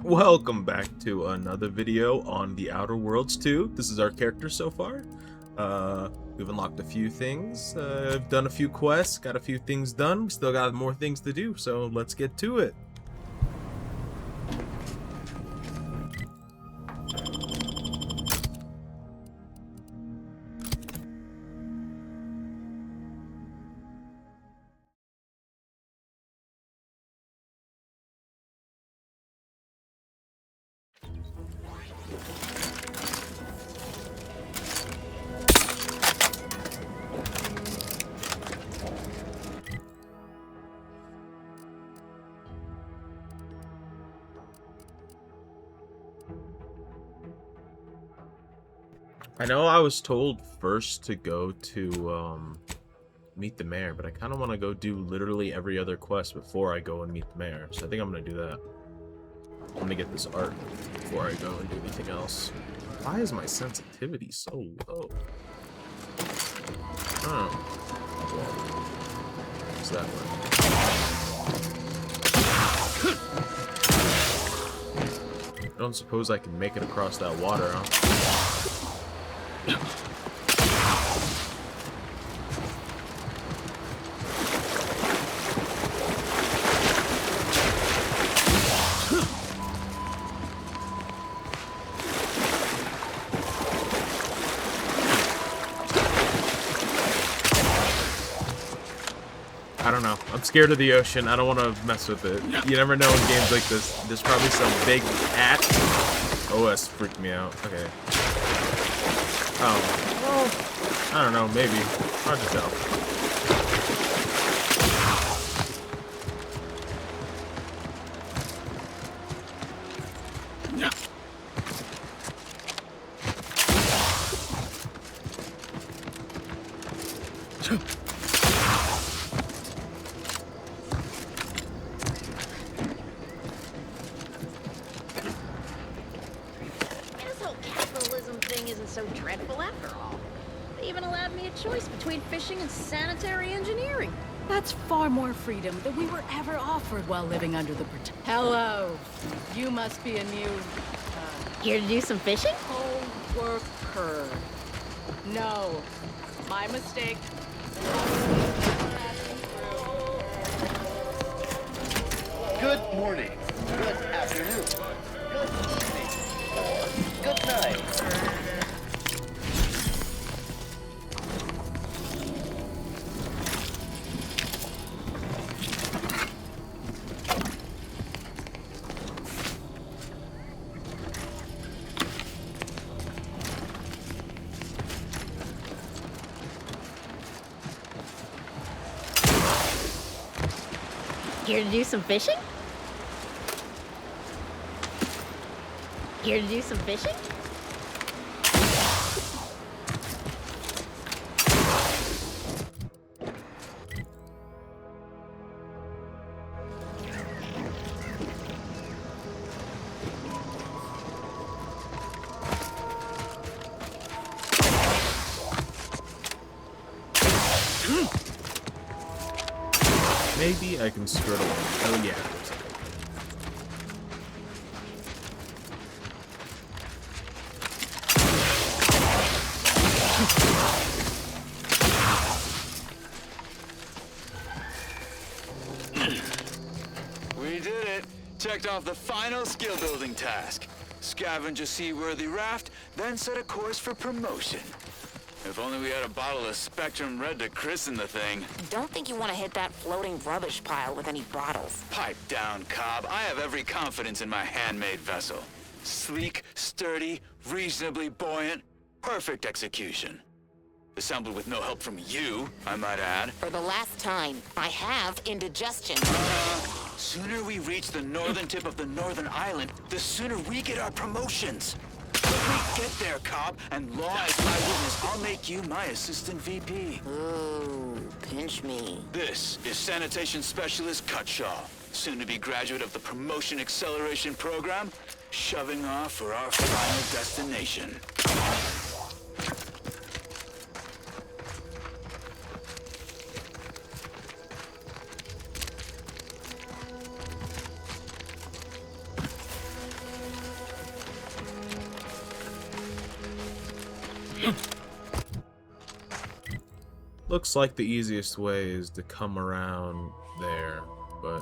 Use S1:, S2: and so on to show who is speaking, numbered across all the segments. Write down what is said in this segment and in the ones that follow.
S1: Welcome back to another video on The Outer Worlds 2. This is our character so far. We've unlocked a few things, done a few quests, got a few things done. We still got more things to do, so let's get to it. I know I was told first to go to meet the mayor, but I kind of want to go do literally every other quest before I go and meet the mayor. So I think I'm going to do that. I'm going to get this art before I go and do anything else. Why is my sensitivity so low? Oh. What's that one? I don't suppose I can make it across that water, huh? I don't know. I'm scared of the ocean. I don't want to mess with it. You never know in games like this. There's probably some big cat. Oh, that's freaked me out. Okay. Oh. Well, I don't know. Maybe. Hard to tell.
S2: Isn't so dreadful after all. They even allowed me a choice between fishing and sanitary engineering.
S3: That's far more freedom than we were ever offered while living under the protection. Hello. You must be a new...
S2: Here to do some fishing?
S3: co-worker. No. My mistake.
S4: Good morning. Good afternoon. Good evening. Or good night.
S2: Here to do some fishing? Here to do some fishing?
S1: Maybe I can skirt along. Oh, yeah.
S5: We did it! Checked off the final skill building task. Scavenge a seaworthy raft, then set a course for promotion. If only we had a bottle of Spectrum Red to christen the thing.
S6: Don't think you want to hit that floating rubbish pile with any bottles.
S5: Pipe down, Cobb. I have every confidence in my handmade vessel. Sleek, sturdy, reasonably buoyant, perfect execution. Assembled with no help from you, I might add.
S6: For the last time, I have indigestion.
S5: Sooner we reach the northern tip of the northern island, the sooner we get our promotions. When we get there, Cobb, and law is my witness, I'll make you my assistant VP.
S6: Ooh, pinch me.
S5: This is Sanitation Specialist Cutshaw, soon-to-be graduate of the Promotion Acceleration Program, shoving off for our final destination.
S1: Looks like the easiest way is to come around there, but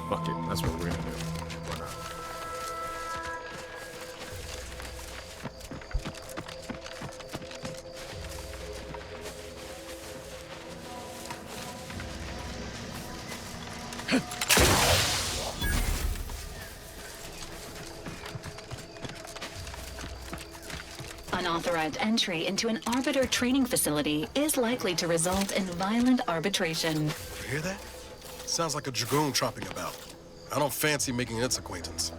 S1: fuck it, that's what we're gonna do. Why not?
S7: Unauthorized entry into an arbiter training facility is likely to result in violent arbitration.
S8: You hear that? Sounds like a dragoon tropping about. I don't fancy making its acquaintance.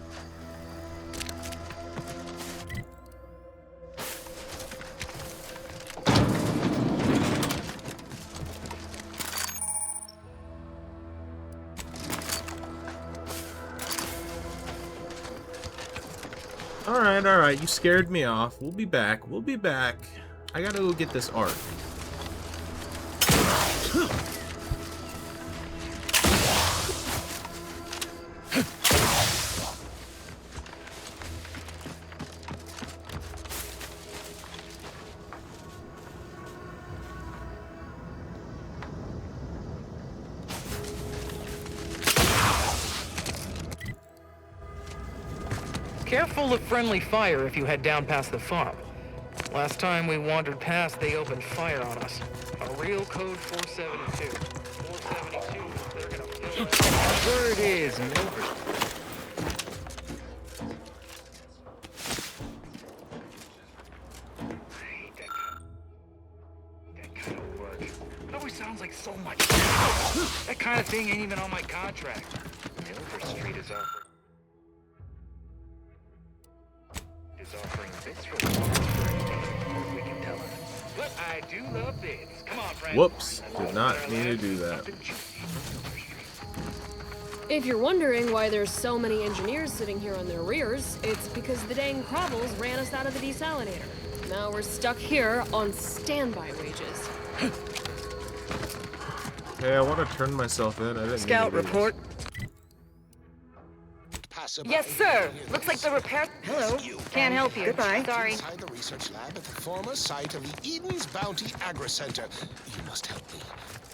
S1: Alright, you scared me off. We'll be back. I gotta go get this art.
S9: Careful of friendly fire if you head down past the farm. Last time we wandered past, they opened fire on us. A real code 472. 472, they're gonna fill us. Sure it is, Milford. I hate that kind of work. It always sounds like so much. That kind of thing ain't even on my contract. Milford Street is offering this for we can tell her. But I do love this. Come on, friend.
S1: Whoops, did not mean to do that.
S2: If you're wondering why there's so many engineers sitting here on their rears, it's because the dang Krobbles ran us out of the desalinator. Now we're stuck here on standby wages.
S1: Hey, I want to turn myself in. I didn't
S9: Scout
S1: mean to do this.
S9: report.
S10: Yes, sir. Looks like the repair.
S9: Hello.
S10: Can't help you.
S9: Goodbye.
S10: Sorry.
S11: Inside the research lab at the former site of the Eden's Bounty Agri Center. You must help me.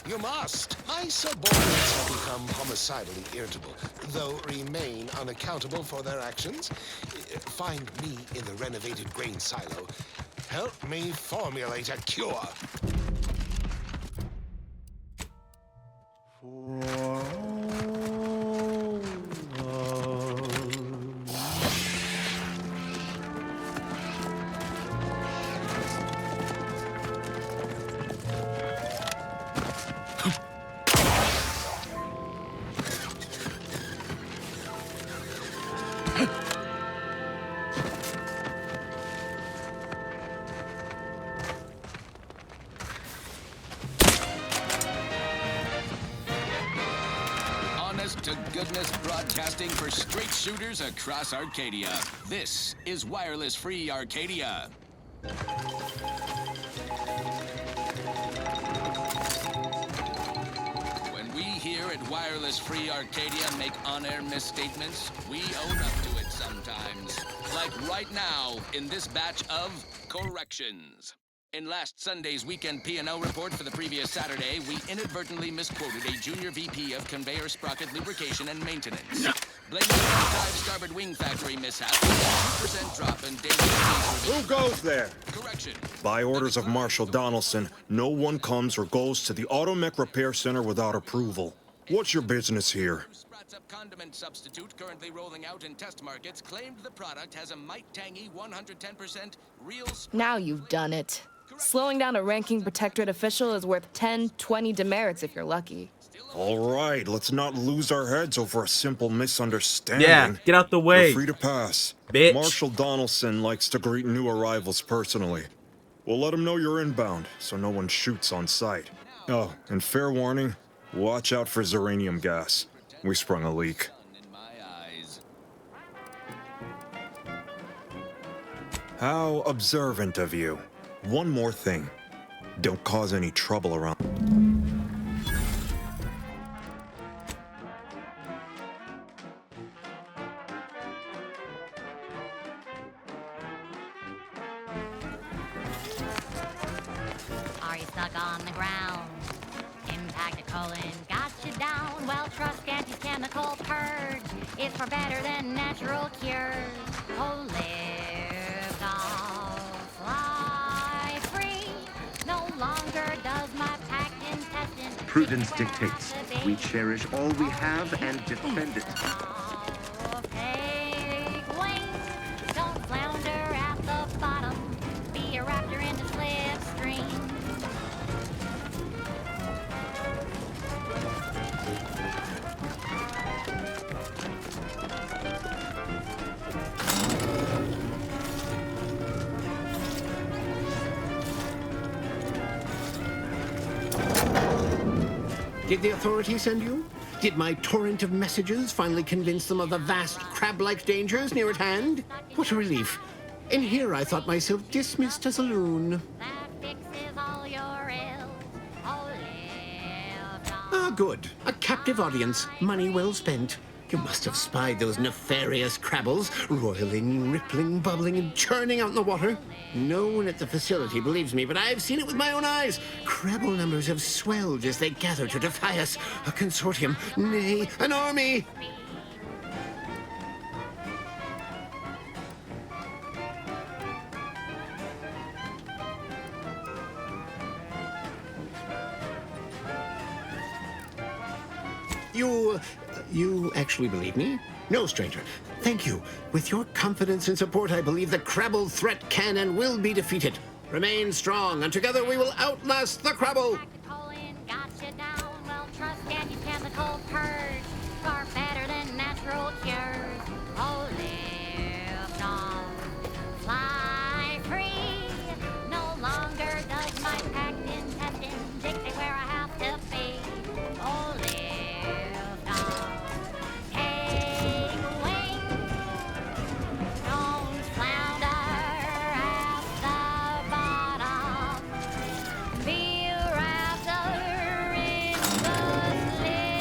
S11: You must. My subordinates have become homicidally irritable, though remain unaccountable for their actions. Find me in the renovated grain silo. Help me formulate a cure.
S12: To goodness broadcasting for straight shooters across Arcadia. This is Wireless Free Arcadia. When we here at Wireless Free Arcadia make on-air misstatements, we own up to it sometimes. Like right now in this batch of corrections. In last Sunday's weekend P&L report for the previous Saturday, we inadvertently misquoted a junior VP of conveyor sprocket lubrication and maintenance. Blaming the 25 starboard wing factory mishap, 2% drop in daily.
S13: Who goes there?
S12: Correction.
S13: By orders of Marshal Donaldson, no one comes or goes to the Automech Repair Center without approval. What's your business here?
S12: Up condiment substitute currently rolling out in test markets claimed the product has a might tangy 110% real.
S10: Now you've done it. Slowing down a ranking protectorate official is worth 10, 20 demerits if you're lucky.
S13: All right, let's not lose our heads over a simple misunderstanding.
S1: Yeah, get out the way.
S13: You're free to pass.
S1: Bitch.
S13: Marshal Donaldson likes to greet new arrivals personally. We'll let him know you're inbound, so no one shoots on sight. Oh, and fair warning, watch out for xeranium gas. We sprung a leak. How observant of you. One more thing. Don't cause any trouble around.
S14: Are you stuck on the ground? Impact a colon got you down. Well, trust anti-chemical purge is far better than natural cures. Oh, live off, fly free. No longer does my packed intestine.
S15: Prudence dictates we cherish all we have and defend it.
S14: Take wing. Don't flounder at the bottom. Be a raptor in the slipstream.
S16: Did the authorities send you? Did my torrent of messages finally convince them of the vast crab-like dangers near at hand? What a relief. In here I thought myself dismissed as a loon. Ah, good. A captive audience. Money well spent. You must have spied those nefarious crabbles, roiling, rippling, bubbling, and churning out in the water. No one at the facility believes me, but I've seen it with my own eyes. Crabble numbers have swelled as they gather to defy us. A consortium, nay, an army. You actually believe me? No, stranger. Thank you. With your confidence and support, I believe the Crabble threat can and will be defeated. Remain strong, and together we will outlast the Crabble.
S14: Got you down. Well, trust anti-chemical purge. Far better than natural cures. Oh, live on. Fly free. No longer does my packed intestine dictate where I have to be. Oh, live on. Take wing. Don't flounder at the bottom. Be a raptor in the slipstream.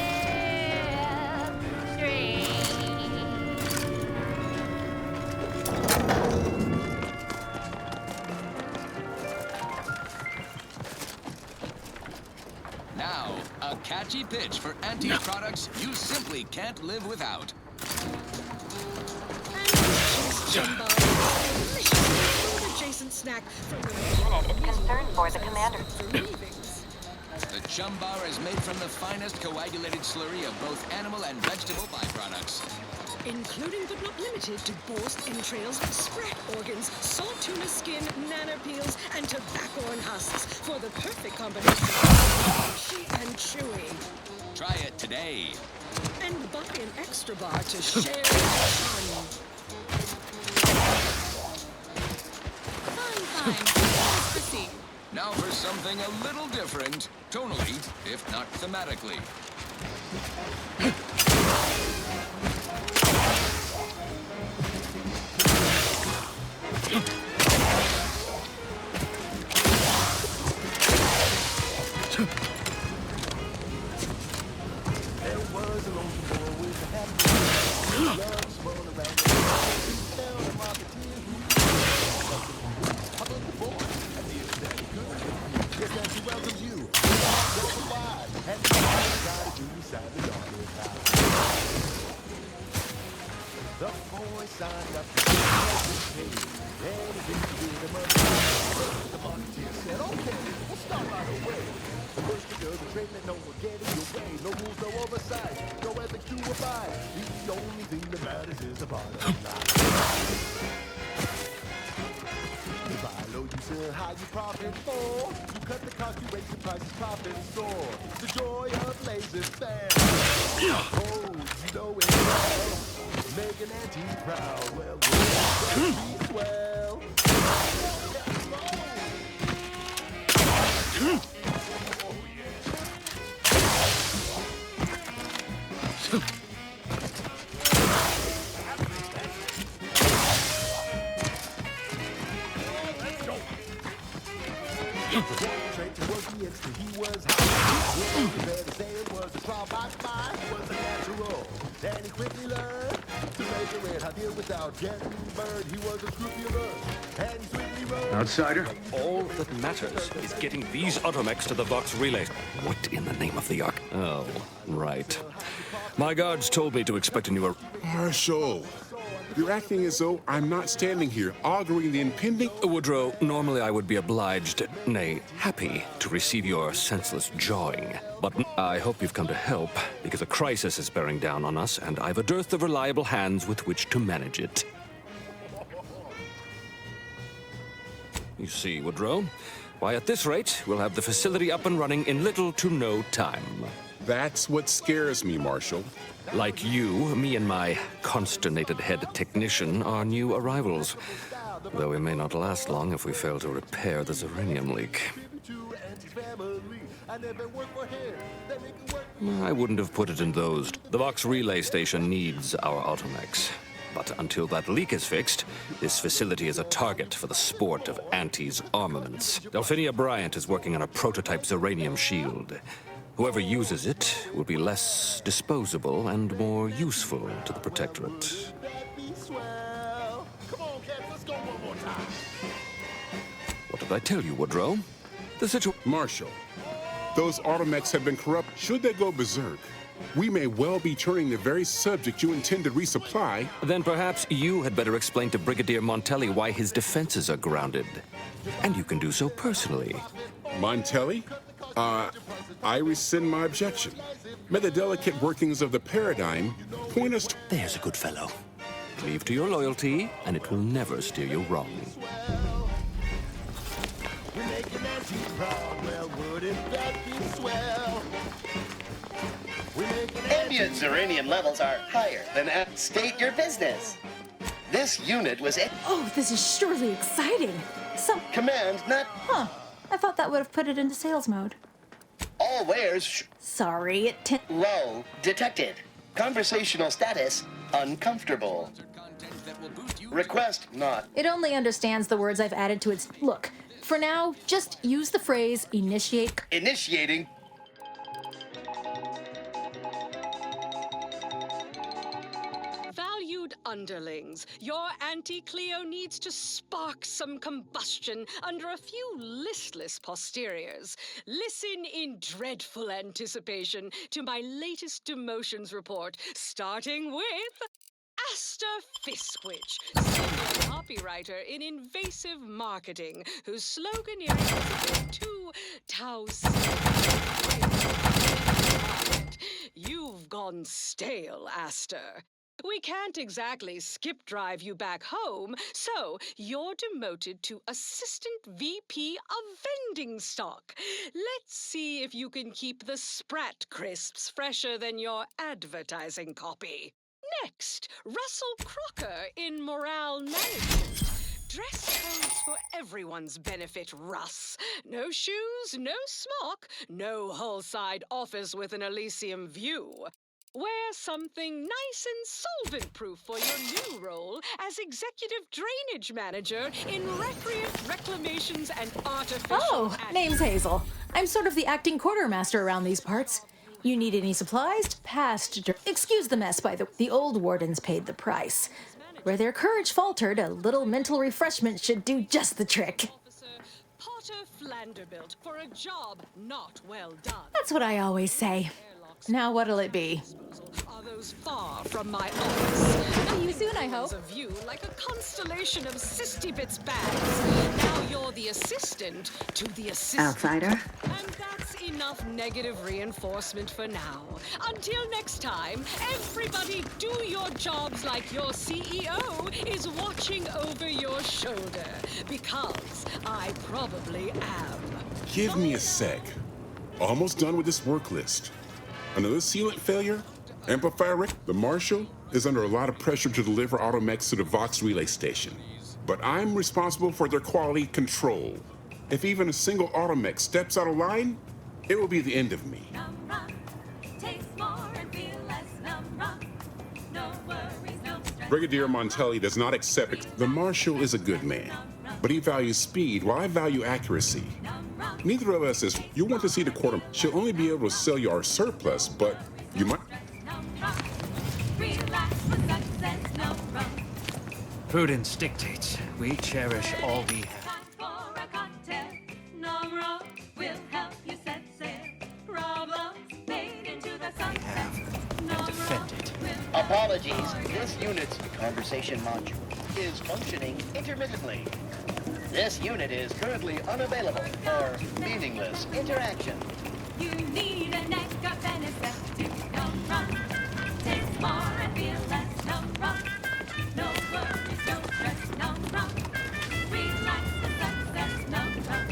S12: Now, a catchy pitch for anti-products you simply can't live without.
S17: Jumbo. Adjacent snack from
S6: Concern for the commander.
S12: The Chum Bar is made from the finest coagulated slurry of both animal and vegetable byproducts.
S17: including but not limited to boar's entrails, spread organs, salt tuna skin, nana peels, and tobacco and husks for the perfect combination of crunchy and chewy.
S12: Try it today.
S17: And buy an extra bar to share the fun.
S12: Fine. Proceed. Now for something a little different, tonally, if not thematically.
S18: Outsider? All that matters is getting these automechs to the Vox relay. What in the name of the Ark? Oh, right. My guards told me to expect a new...
S19: Marshal, you're acting as though I'm not standing here arguing the impending...
S18: Woodrow, normally I would be obliged, nay, happy, to receive your senseless jawing. But I hope you've come to help, because a crisis is bearing down on us, and I've a dearth of reliable hands with which to manage it. You see, Woodrow, why, at this rate, we'll have the facility up and running in little to no time.
S19: That's what scares me, Marshal.
S18: Like you, me and my consternated head technician are new arrivals. Though we may not last long if we fail to repair the uranium leak. I wouldn't have put it in those. The Vox relay station needs our automechs. But until that leak is fixed, this facility is a target for the sport of Auntie's armaments. Delphinia Bryant is working on a prototype uranium shield. Whoever uses it will be less disposable and more useful to the Protectorate. What did I tell you, Woodrow?
S19: Marshal, those automechs have been corrupt. Should they go berserk, we may well be turning the very subject you intend to resupply.
S18: Then perhaps you had better explain to Brigadier Montelli why his defenses are grounded. And you can do so personally.
S19: Montelli? I rescind my objection. May the delicate workings of the paradigm point us to...
S18: There's a good fellow. Cleave to your loyalty, and it will never steer you wrong.
S4: We're making Auntie proud, well, wouldn't that be swell? Ambient uranium levels are higher than at state your business. This unit was
S20: Oh, this is surely exciting.
S4: Command not...
S20: Huh. I thought that would have put it into sales mode.
S4: All wares...
S20: Sorry, it...
S4: Low detected. Conversational status uncomfortable. Request not...
S20: It only understands the words I've added to its... Look, for now, just use the phrase initiate...
S4: Initiating...
S17: Valued underlings, your Auntie Cleo needs to spark some combustion under a few listless posteriors. Listen in dreadful anticipation to my latest demotions report, starting with Aster Fiskwich, senior copywriter in invasive marketing, whose sloganeering is a bit too Taos. You've gone stale, Aster. We can't exactly skip drive you back home, so you're demoted to Assistant VP of Vending Stock. Let's see if you can keep the Sprat crisps fresher than your advertising copy. Next, Russell Crocker in Morale Management. Dress codes for everyone's benefit, Russ. No shoes, no smock, no hull-side office with an Elysium view. Wear something nice and solvent-proof for your new role as Executive Drainage Manager in Recreant Reclamations and Artificial...
S20: Oh, name's Hazel. I'm sort of the acting quartermaster around these parts. You need any supplies? Excuse the mess, by the old wardens paid the price. Where their courage faltered, a little mental refreshment should do just the trick.
S17: Potter Flanderbilt for a job not well done.
S20: That's what I always say. Now what'll it be?
S17: Are those far from my office?
S20: See you soon, I hope.
S17: Of you like a constellation of Sistybits bags. Now you're the assistant to the assistant.
S7: Outsider?
S17: And that's enough negative reinforcement for now. Until next time, everybody do your jobs like your CEO is watching over your shoulder. Because I probably am.
S19: Give me a sec. Almost done with this work list. Another sealant failure? Amplifier wreck? The Marshal is under a lot of pressure to deliver automechs to the Vox relay station. But I'm responsible for their quality control. If even a single automech steps out of line, it will be the end of me. Brigadier Montelli does not accept it. The Marshal is a good man, but he values speed while I value accuracy. Neither of us is, you want to see the quarter. She'll only be able to sell you our surplus, but you might...
S14: Relax, for success, no
S21: Prudence dictates we cherish all we have.
S4: Apologies, this unit's conversation module is functioning intermittently. This unit is currently unavailable for meaningless interaction.
S22: You need an extra benefit. No run. Taste more and feel less. No run. No worries, no stress. No run. Relax the success. No run.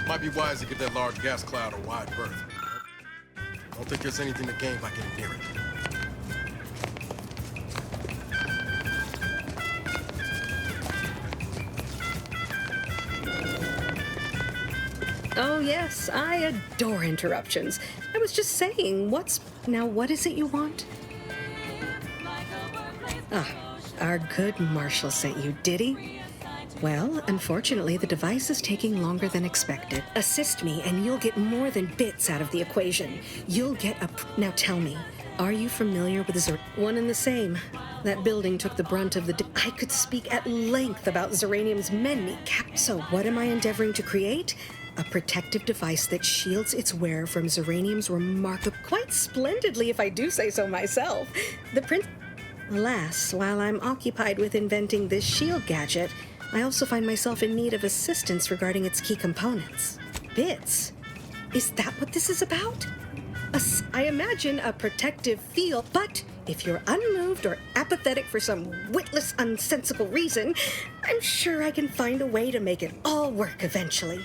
S8: Might be wise to give that large gas cloud a wide berth. I don't think there's anything to gain by getting near it.
S23: Oh, yes, I adore interruptions. I was just saying, what is it you want? Ah, our good Marshal sent you, did he? Well, unfortunately, the device is taking longer than expected. Assist me, and you'll get more than bits out of the equation. You'll get a... Now tell me, are you familiar with one and the same? That building took the brunt of the... I could speak at length about Zeranium's many So what am I endeavoring to create? A protective device that shields its wearer from Zeranium's remarkable... Quite splendidly, if I do say so myself. Alas, while I'm occupied with inventing this shield gadget, I also find myself in need of assistance regarding its key components. Bits? Is that what this is about? I imagine a protective field, but if you're unmoved or apathetic for some witless, unsensible reason, I'm sure I can find a way to make it all work eventually.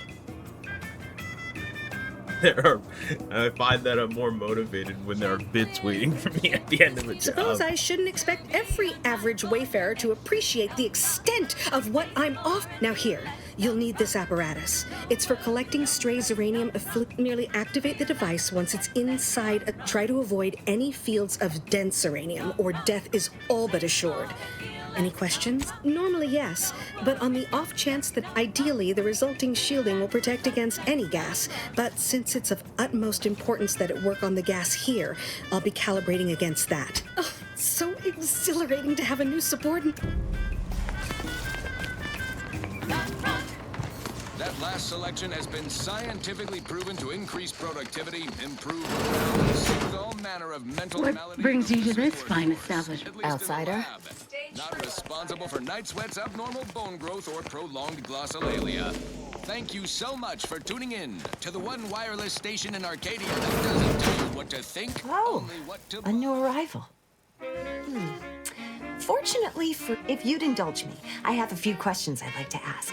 S1: I find that I'm more motivated when there are bits waiting for me at the end of a job.
S23: Suppose I shouldn't expect every average wayfarer to appreciate the extent of what I'm off. Now here, you'll need this apparatus. It's for collecting stray Zeranium. Merely activate the device once it's inside. Try to avoid any fields of dense Zeranium, or death is all but assured. Any questions? Normally, yes, but on the off chance that ideally the resulting shielding will protect against any gas. But since it's of utmost importance that it work on the gas here, I'll be calibrating against that. Oh, so exhilarating to have a new subordinate.
S12: That last selection has been scientifically proven to increase productivity, improve morale, and soothe all manner of mental maladies.
S3: What brings you to this fine establishment?
S12: Outsider? Not responsible for night sweats, abnormal bone growth, or prolonged glossolalia. Thank you so much for tuning in to the one wireless station in Arcadia that doesn't tell you what to think, only what to...
S24: A new arrival. Fortunately if you'd indulge me, I have a few questions I'd like to ask.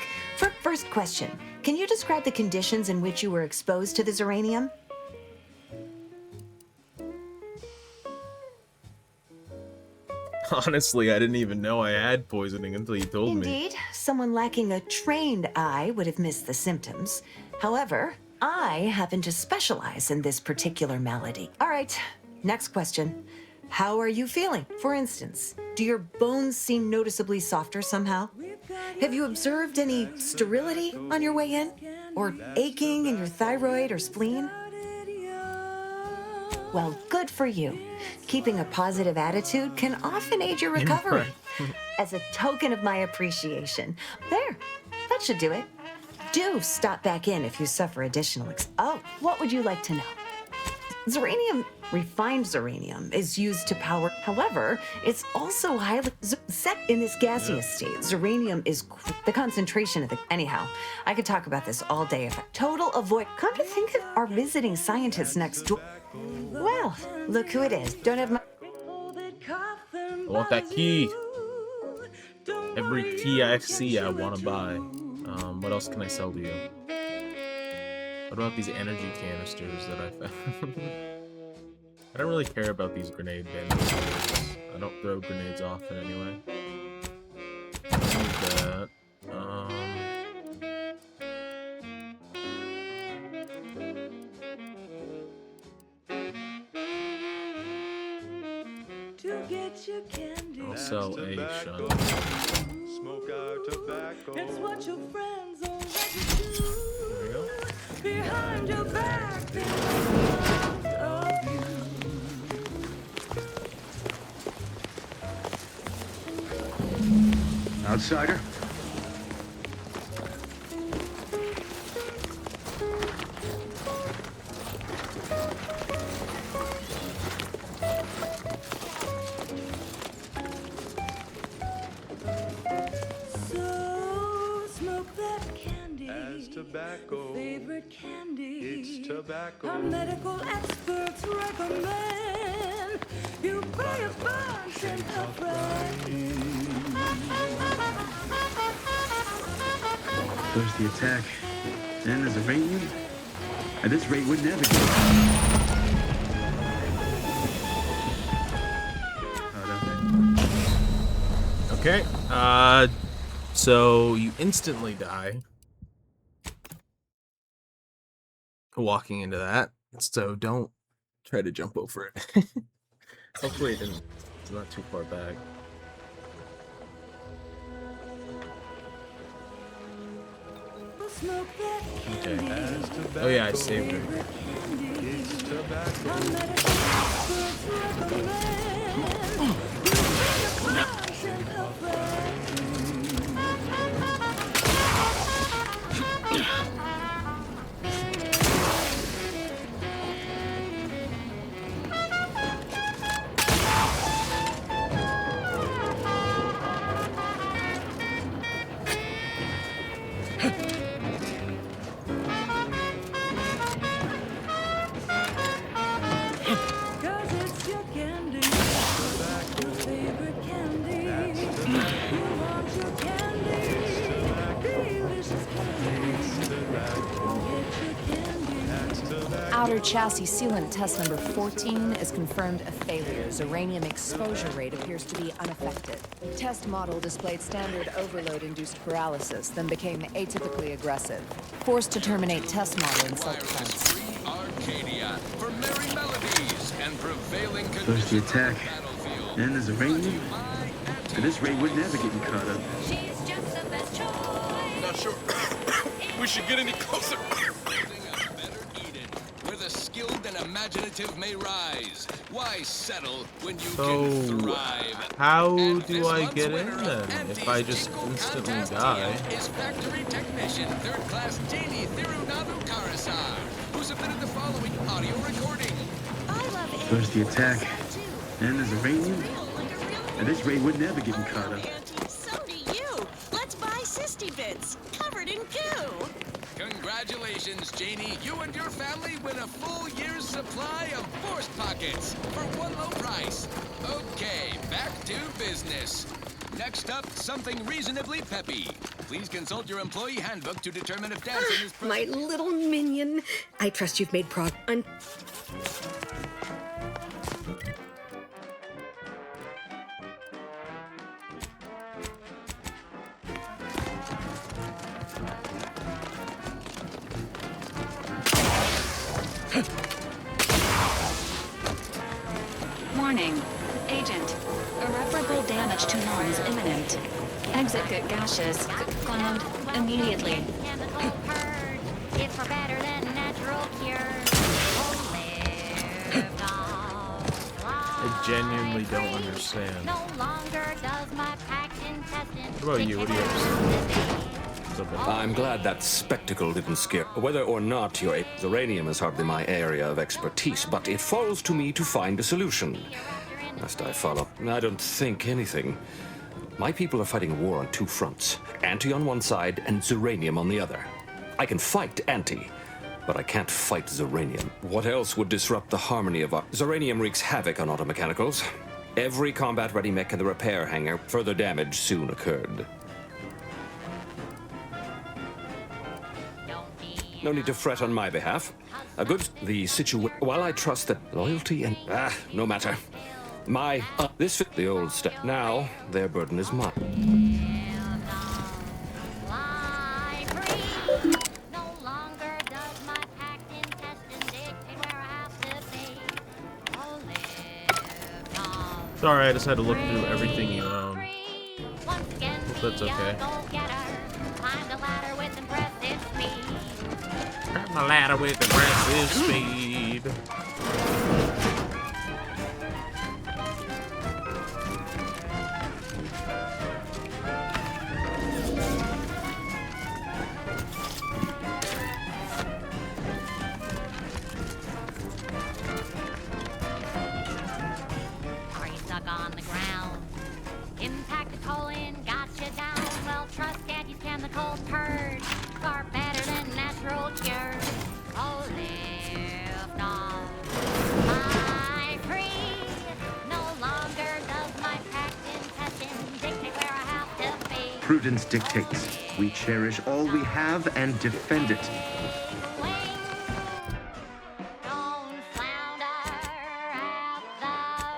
S24: First question, can you describe the conditions in which you were exposed to the Zeranium?
S1: Honestly, I didn't even know I had poisoning until you told me.
S24: Indeed, someone lacking a trained eye would have missed the symptoms. However, I happen to specialize in this particular malady. All right, next question. How are you feeling? For instance, do your bones seem noticeably softer somehow? Have you observed any sterility on your way in? Or aching in your thyroid or spleen? Well, good for you. Keeping a positive attitude can often aid your recovery. As a token of my appreciation. There, that should do it. Do stop back in if you suffer additional Oh, what would you like to know? Zeranium, refined Zeranium, is used to power. However, it's also highly set in this gaseous state. Zeranium is the concentration of the... Anyhow, I could talk about this all day if I... Total avoid... Come to think of our visiting scientists next door. Well, look who it is. Don't have my...
S1: I want that key. Every key I see, I want to buy. What else can I sell to you? What about these energy canisters that I found? I don't really care about these grenade bandits. I don't throw grenades often anyway. Use that. I'll sell a shot.
S22: Smoke our tobacco. It's what your friends already do.
S1: There we go.
S22: Behind your back, they make fun of you.
S2: Outsider.
S22: So smoke that candy. As tobacco. Favorite candy. It's tobacco. Our medical experts recommend you buy a bunch and puff right in.
S2: There's the attack. Then there's a radium. At this rate, we'd never get
S1: Okay. So you instantly die walking into that. So don't try to jump over it. Hopefully it's not too far back.
S22: Smoke that
S1: Okay.
S22: candy.
S1: Oh yeah, I saved her.
S22: It's tobacco. Our medical experts recommend you buy a bunch and puff right in. Cause it's your candy, your favorite candy. You want your candy, delicious candy. Get your candy.
S10: Outer chassis sealant test number 14 is confirmed a failure. Uranium exposure rate appears to be unaffected. Test model displayed standard overload-induced paralysis, then became atypically aggressive. Forced to terminate test model in self-defense.
S12: Arcadia for merry melodies and prevailing
S2: There's the attack. Then there's a radium. At this rate, we'd never get caught up.
S22: She's just the best choice.
S8: Not sure we should get any closer.
S12: where the skilled and imaginative may rise. Why settle when you
S1: So,
S12: can thrive?
S1: how do I get in then? If I just instantly die?
S12: Is factory technician third class Janie Thirunadu Karasar, who submitted the following audio recording.
S2: There's the attack. Then there's a radium. At this rate, we'd never get caught up.
S17: So do you. Let's buy Sisty Bits, covered in goo.
S12: Congratulations, Janie. You and your family win a full year's supply of Forced Pockets for one low price. Okay, back to business. Next up, something reasonably peppy. Please consult your employee handbook to determine if dancing is...
S23: My little minion. I trust you've made
S7: Warning. Agent. Irreparable damage to lungs imminent. Exit gaseous. Cloud. Immediately.
S14: Chemical purge. It's for better than natural cures.
S1: I genuinely don't understand.
S14: No longer does my packed intestine.
S1: What about you? What do you have?
S18: I'm glad that spectacle didn't scare. Whether or not you're uranium is hardly my area of expertise, but it falls to me to find a solution. Must I follow? I don't think anything. My people are fighting a war on two fronts. Anti on one side and Zeranium on the other. I can fight Anti, but I can't fight Zeranium. What else would disrupt the harmony of our... Zeranium wreaks havoc on automechanicals. Every combat-ready mech in the repair hangar, further damage soon occurred. No need to fret on my behalf. The situation... While I trust that loyalty and... no matter. The old stuff. Now, their burden is mine.
S1: Sorry, I just had to look through everything you own. Hope that's okay.
S14: Climb the ladder with impressive speed.
S1: Climb the ladder with impressive speed.
S15: prudence dictates. We cherish all we have and defend it.
S14: Don't flounder at the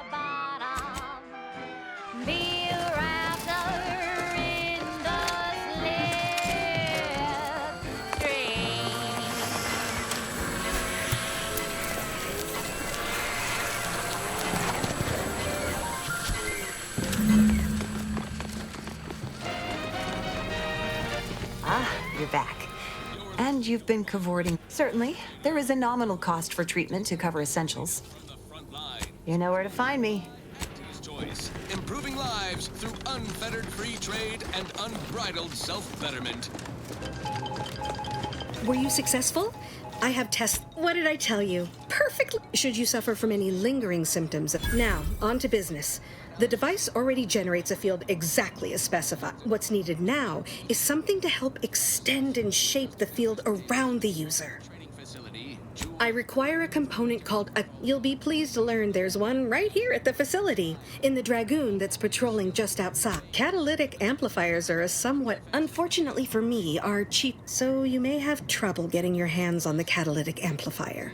S14: bottom. Be a raptor in the slipstream.
S24: Ah, you're back. And you've been cavorting. Certainly, there is a nominal cost for treatment to cover essentials. You know where to find me.
S12: Choice, improving lives through unfettered free trade and unbridled self-betterment.
S23: Were you successful? I have tests. What did I tell you? Perfectly. Should you suffer from any lingering symptoms. Now, on to business. The device already generates a field exactly as specified. What's needed now is something to help extend and shape the field around the user. I require a component called a... You'll be pleased to learn there's one right here at the facility, in the Dragoon that's patrolling just outside. Catalytic amplifiers are a somewhat, unfortunately for me, are cheap, so you may have trouble getting your hands on the catalytic amplifier.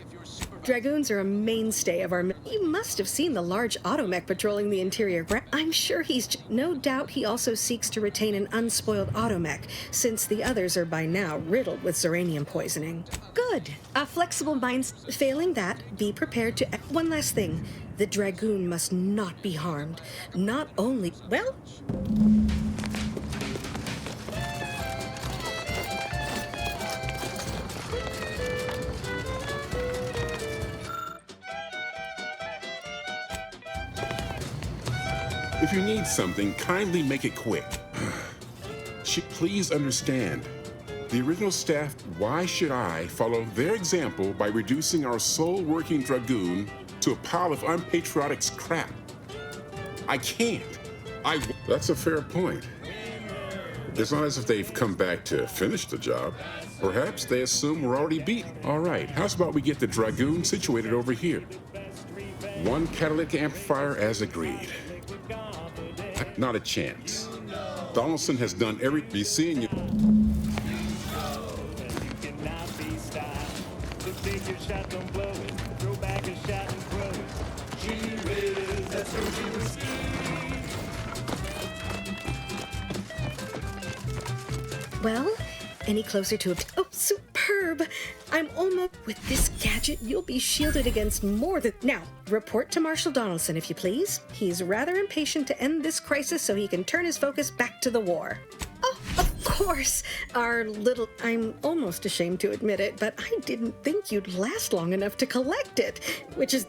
S23: Dragoons are a mainstay of our... You must have seen the large automech patrolling the interior ground. I'm sure he's... No doubt he also seeks to retain an unspoiled automech, since the others are by now riddled with zeranium poisoning. Good. A flexible mind's... Failing that, be prepared to... One last thing. The Dragoon must not be harmed. Not only... Well...
S19: If you need something, kindly make it quick. Please understand. The original staff, why should I follow their example by reducing our sole working Dragoon to a pile of unpatriotic scrap? I can't. That's a fair point. It's not as if they've come back to finish the job. Perhaps they assume we're already beaten. All right, how's about we get the Dragoon situated over here? One catalytic amplifier as agreed. Not a chance. Donaldson has done everything. Seeing you.
S23: Well, any closer to a... Oh, superb! I'm almost... With this gadget, you'll be shielded against more than... Now, report to Marshal Donaldson, if you please. He's rather impatient to end this crisis so he can turn his focus back to the war. Oh, of course! Our little... I'm almost ashamed to admit it, but I didn't think you'd last long enough to collect it, which is...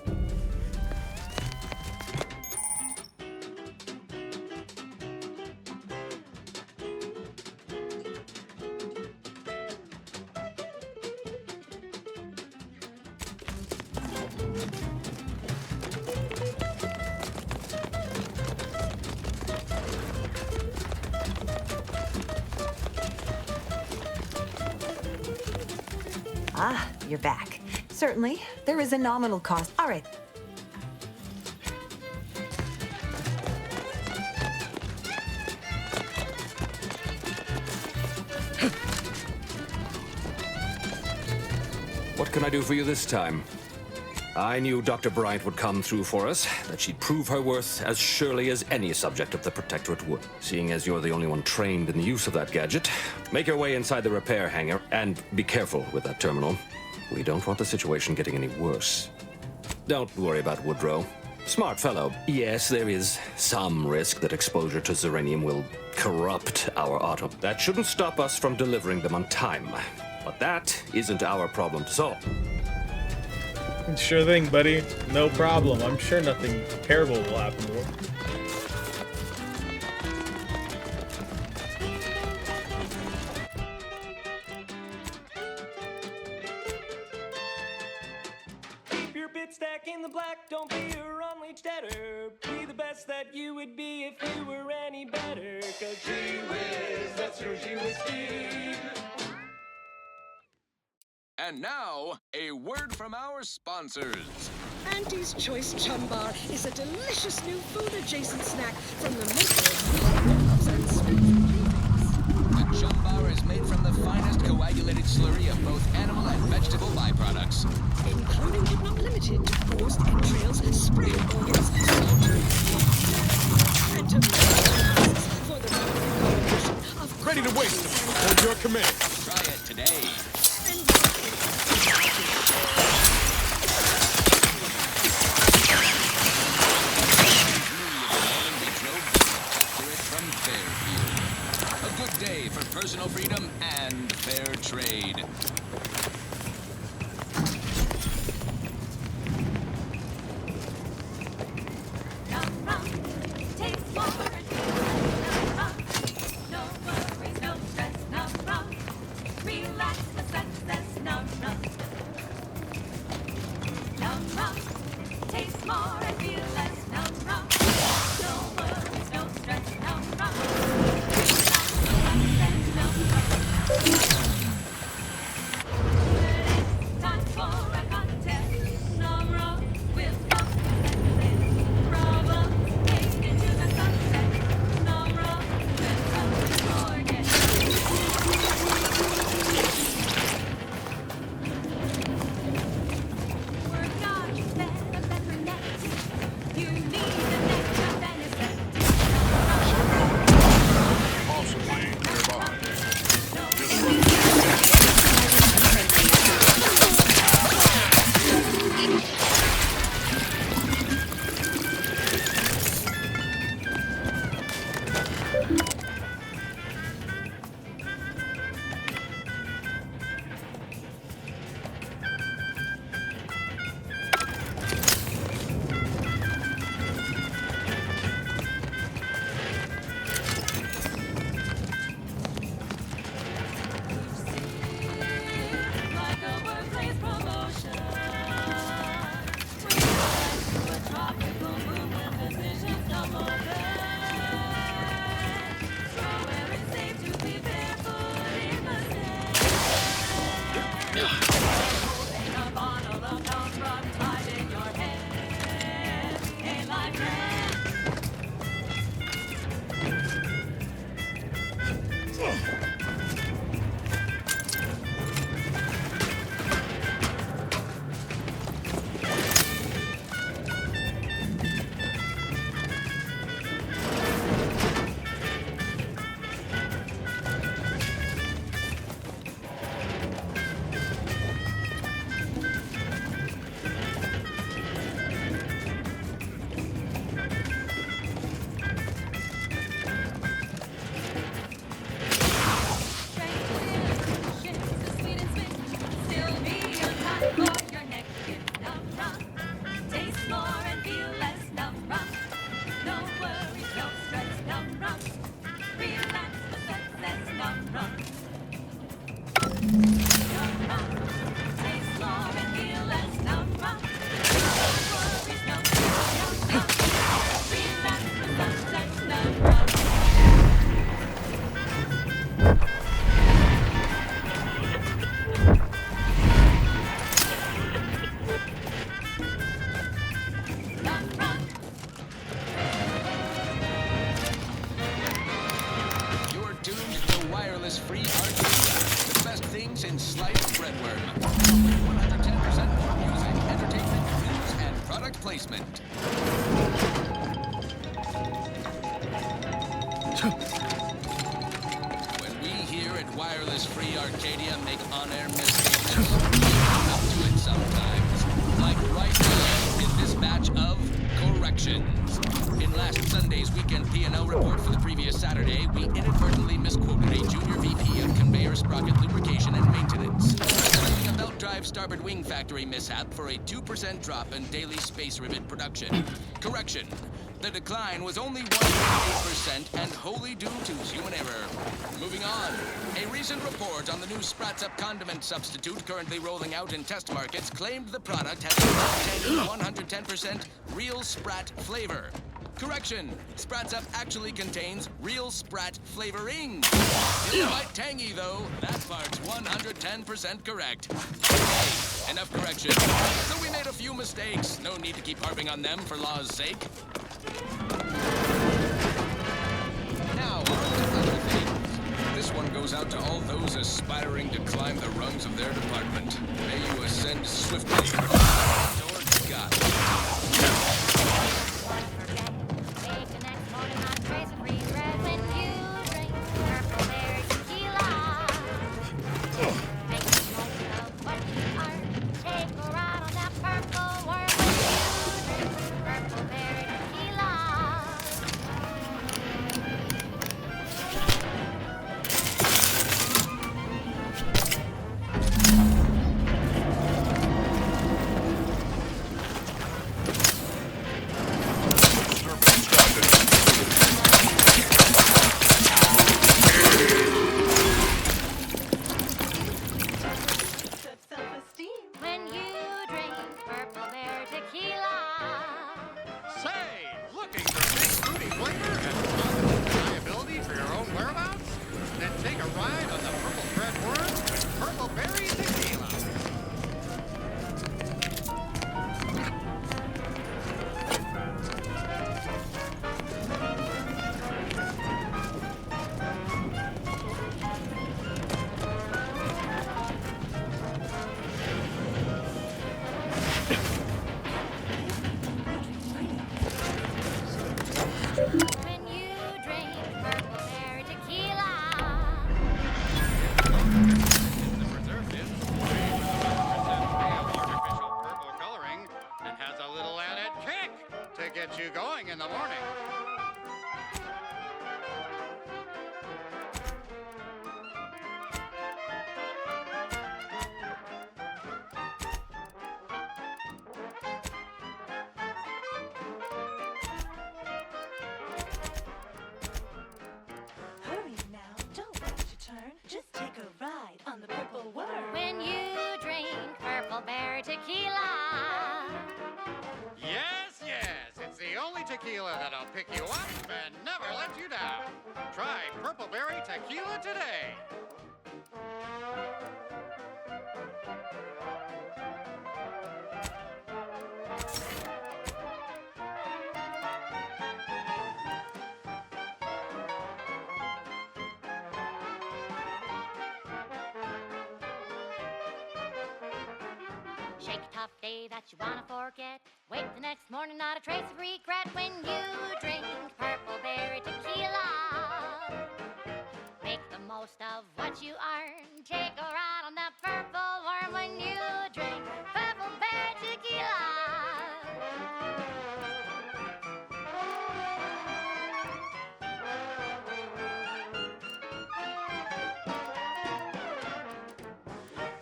S24: Ah, you're back. Certainly, there is a nominal cost. All right.
S18: What can I do for you this time? I knew Dr. Bryant would come through for us, that she'd prove her worth as surely as any subject of the Protectorate would. Seeing as you're the only one trained in the use of that gadget, make your way inside the repair hangar, and be careful with that terminal. We don't want the situation getting any worse. Don't worry about Woodrow. Smart fellow. Yes, there is some risk that exposure to zeranium will corrupt our auto. That shouldn't stop us from delivering them on time. But that isn't our problem to solve.
S1: Sure thing, buddy. No problem. I'm sure nothing terrible will happen to him.
S5: Keep your bit stack in the black. Don't be a unleashed debtor. Be the best that you would be if you were any better. Cause gee whiz, that's your gee whiz Steve.
S12: And now, a word from our sponsors.
S17: Auntie's Choice Chum Bar is a delicious new food-adjacent snack from the maker of sweet ribs and sweet potatoes.
S12: is made from the finest coagulated slurry of both animal and vegetable byproducts.
S17: Including but not limited to forced entrails, spread organs, and to for the combination of
S8: Ready to waste them. On your command.
S12: Try it today. From Fairfield. A good day for personal freedom and fair trade. free arcade. The best things in sliced breadworm. 110% more music, entertainment, news, and product placement. When we here at Wireless Free Arcadia make on-air misstatements, we up to it sometimes. Like right now in this batch of corrections. In last Sunday's weekend P&L report for the previous Saturday, we inadvertently misquoted a junior VP of conveyor sprocket lubrication and maintenance, citing a belt drive starboard wing factory mishap for a 2% drop in daily space rivet production. Correction. The decline was only 1.8% and wholly due to human error. Moving on. A recent report on the new Sprats Up condiment substitute currently rolling out in test markets claimed the product has a 110% real Sprat flavor. Correction. Sprats Up actually contains real Sprat flavoring. Still quite tangy, though. That part's 110% correct. Okay, enough correction. So we made a few mistakes. No need to keep harping on them for law's sake. Now, on to other things. This This one goes out to all those aspiring to climb the rungs of their department. May you ascend swiftly towards God.
S14: Wake the next morning on trace of free bread when you drink purple berry tequila. Make the most of what you are. Take a ride on that purple worm when you drink purple berry tequila. When you drink purple berry tequila.
S9: Say, looking for big fruity flavor and positive reliability for your own whereabouts? Then take a ride on the Purple Thread Worm with Purple Berry Tequila.
S14: When you drink purple berry tequila.
S9: The preservative, made with 11% real artificial purple coloring, and has a little added kick to get you going in the morning.
S22: Hurry now, don't wait your turn. Just take a ride on the purple worm.
S14: When you drink purple berry tequila.
S9: Yes, yes, it's the only tequila that'll pick you up and never let you down. Try Purple Berry Tequila today.
S14: Shake a tough day that you wanna forget. Wake the next morning, not a trace of regret when you drink purple berry tequila. Make the most of what you earn. Take a ride on that purple worm when you drink purple berry tequila.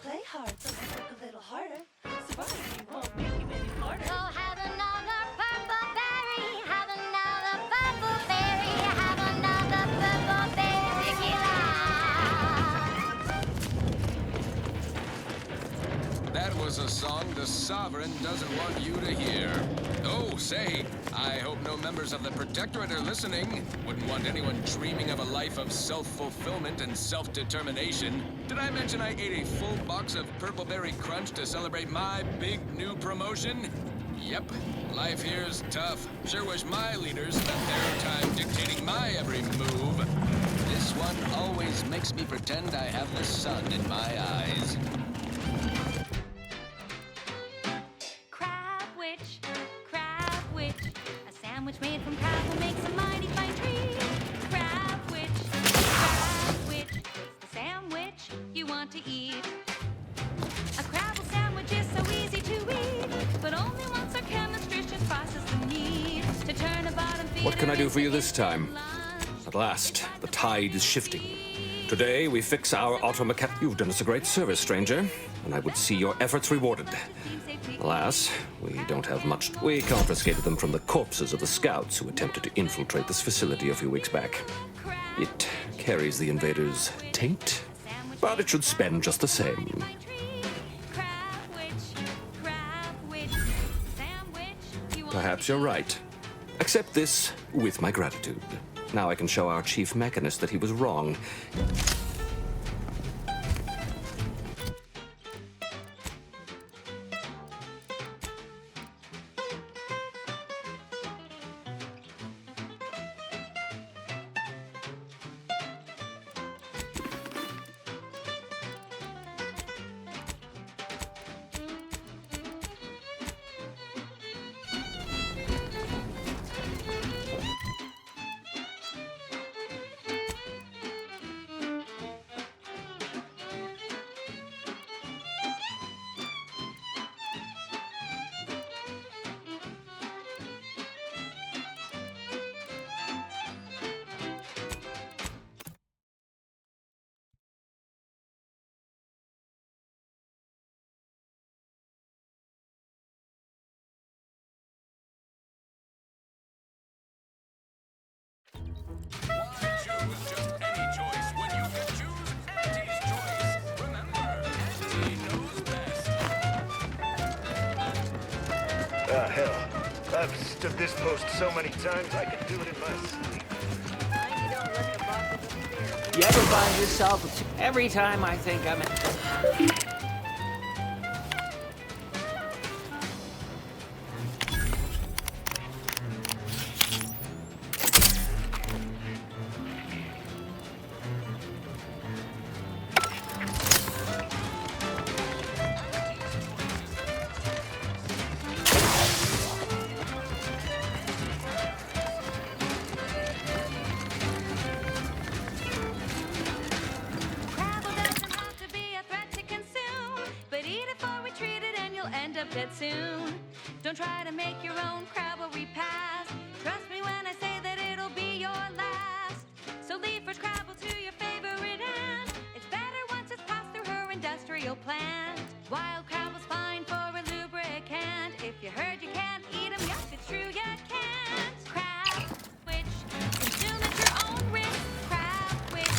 S22: Play hard so you work a little harder. Sobriety won't make you any smarter.
S14: So have another purple berry. Have another purple berry. Have another purple berry tequila.
S12: That was a song the Sovereign doesn't want you to hear. Oh, say, I hope no members of the Protectorate are listening. Wouldn't want anyone dreaming of a life of self-fulfillment and self-determination. Did I mention I ate a full box of Purple Berry Crunch to celebrate my big new promotion? Yep, life here's tough. Sure wish my leaders spent their time dictating my every move. This one always makes me pretend I have the sun in my eyes.
S22: Crab witch, a sandwich made from crab will make some mighty fine treat. Crab witch, it's the sandwich you want to eat. A crabble sandwich is so easy to eat, but only once our chemisticians process the need to turn a bottom feeder.
S18: What can I do for you this time? At last, the tide is shifting. Today, we fix our automechat. You've done us a great service, stranger, and I would see your efforts rewarded. Alas, we don't have much. We confiscated them from the corpses of the scouts who attempted to infiltrate this facility a few weeks back. It carries the invaders' taint, but it should spend just the same. Perhaps you're right. Accept this with my gratitude. Now I can show our chief mechanist that he was wrong.
S6: Ah, hell. I've stood this post so many times I could do it in my sleep.
S11: You ever find yourself every time I think I'm
S22: end up dead soon. Don't try to make your own Crabble repass. Trust me when I say that it'll be your last. So leave first Crabble to your favorite ant. It's better once it's passed through her industrial plant. Wild Crabble's fine for a lubricant. If you heard you can't eat 'em, yes, it's true you can't. Crab, which consume at your own risk. Crab, which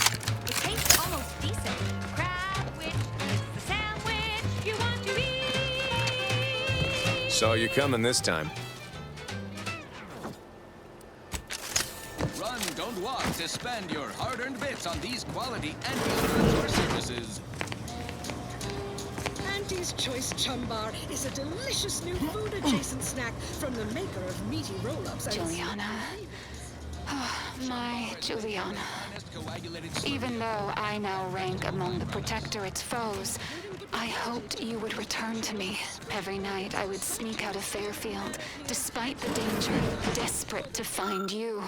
S22: it tastes almost decent. Crab, which is the sandwich you want to eat.
S13: Saw you coming this time.
S12: Run, don't walk to spend your hard-earned bits on these quality anti-odorants or services.
S17: Auntie's Choice Chum Bar is a delicious new food-adjacent snack from the maker of meaty roll-ups.
S7: Juliana. Oh, my Juliana. Even though I now rank among the Protectorate's foes, I hoped you would return to me. Every night I would sneak out of Fairfield, despite the danger, desperate to find you.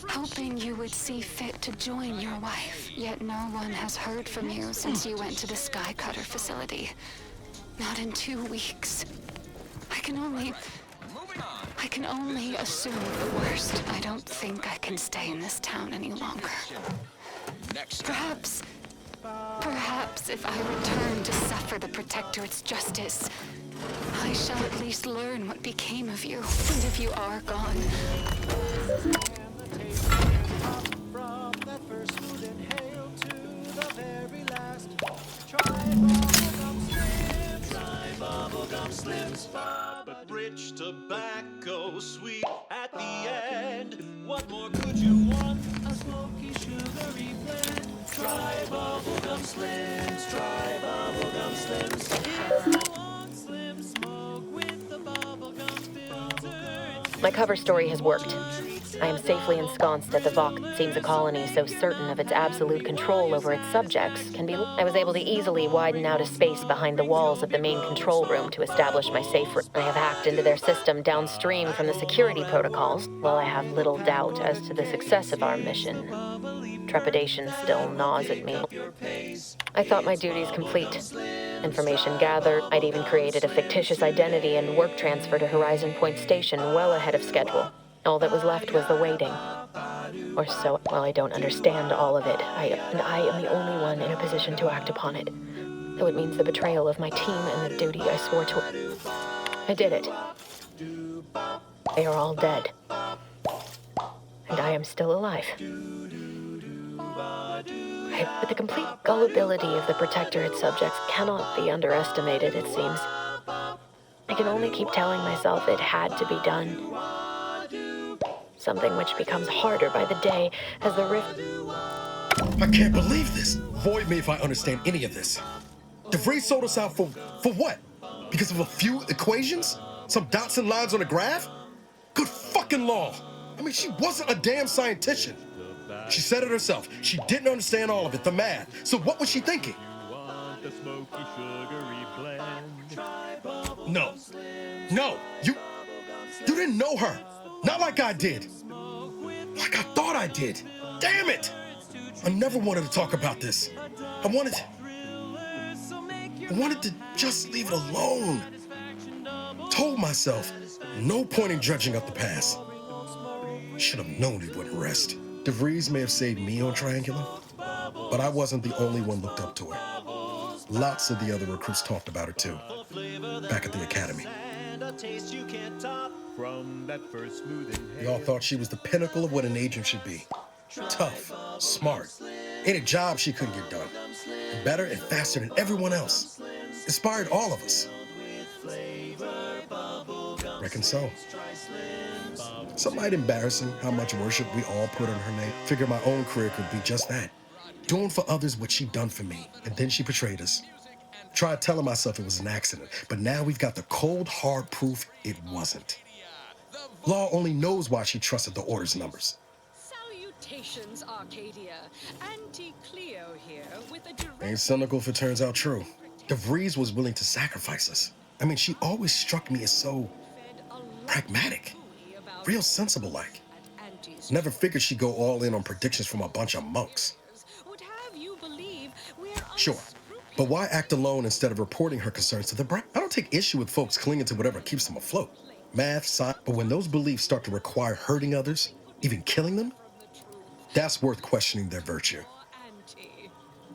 S7: Hoping you would see fit to join your wife. Yet no one has heard from you since you went to the Skycutter facility. Not in 2 weeks. I can only assume the worst. I don't think I can stay in this town any longer. Perhaps if I return to suffer the Protectorate's justice, I shall at least learn what became of you. And if you are gone,
S5: From that first food inhale to the very last. Try bubblegum slims. Try bubblegum slims. But rich tobacco sweet at the end. What more could you want? A smoky, sugary blend. Try bubblegum slims. Try bubblegum slims. If you want slim smoke with the bubblegum filter.
S16: My cover story has worked. I am safely ensconced at the Vox. It seems a colony so certain of its absolute control over its subjects can be... I was able to easily widen out a space behind the walls of the main control room to establish my safe room. I have hacked into their system downstream from the security protocols. While I have little doubt as to the success of our mission, trepidation still gnaws at me. I thought my duties complete. Information gathered. I'd even created a fictitious identity and work transfer to Horizon Point Station well ahead of schedule. All that was left was the waiting. Or so, while I don't understand all of it, I am the only one in a position to act upon it. Though it means the betrayal of my team and the duty I swore to. I did it. They are all dead. And I am still alive. But the complete gullibility of the Protectorate subjects cannot be underestimated, it seems. I can only keep telling myself it had to be done. Something which becomes harder by the day as the rift...
S8: I can't believe this. Void me if I understand any of this. DeVries sold us out for what? Because of a few equations? Some dots and lines on a graph? Good fucking law. I mean, she wasn't a damn scientist. She said it herself. She didn't understand all of it, the math. So what was she thinking? No. No. You didn't know her. Not like I did. Like I thought I did. Damn it! I never wanted to talk about this. I wanted to just leave it alone. Told myself, no point in dredging up the past. Should have known it wouldn't rest. DeVries may have saved me on Triangular, but I wasn't the only one looked up to her. Lots of the other recruits talked about her too, back at the academy. They all thought she was the pinnacle of what an agent should be. Tough, smart. Any job she couldn't get done. Better and faster than everyone else. Inspired all of us. Reckon so. Some might embarrassing how much worship we all put on her name. Figure my own career could be just that. Doing for others what she done for me. And then she betrayed us. Tried telling myself it was an accident, but now we've got the cold, hard proof it wasn't. Law only knows why she trusted the order's numbers.
S17: Salutations, Arcadia. Auntie Cleo here with a direct...
S8: Ain't cynical if it turns out true. DeVries was willing to sacrifice us. I mean, she always struck me as so pragmatic, real sensible-like. Never figured she'd go all in on predictions from a bunch of monks. Sure, but why act alone instead of reporting her concerns to the brass? I don't take issue with folks clinging to whatever keeps them afloat. Math, science, but when those beliefs start to require hurting others, even killing them, that's worth questioning their virtue.
S17: Auntie,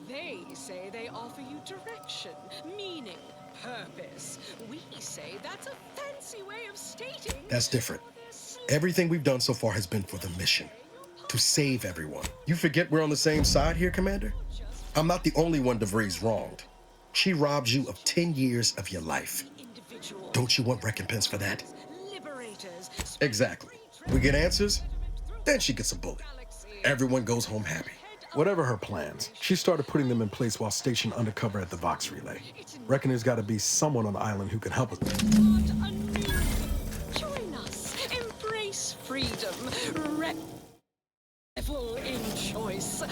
S17: they say they offer you direction, meaning, purpose. We say that's a fancy way of stating...
S8: That's different. Everything we've done so far has been for the mission, to save everyone. You forget we're on the same side here, Commander? I'm not the only one DeVries wronged. She robbed you of 10 years of your life. Don't you want recompense for that? Exactly. We get answers, then she gets a bullet. Everyone goes home happy.
S4: Whatever her plans, she started putting them in place while stationed undercover at the Vox Relay. Reckon there's got to be someone on the island who can help us.
S17: Join us. Embrace freedom. Revel in choice.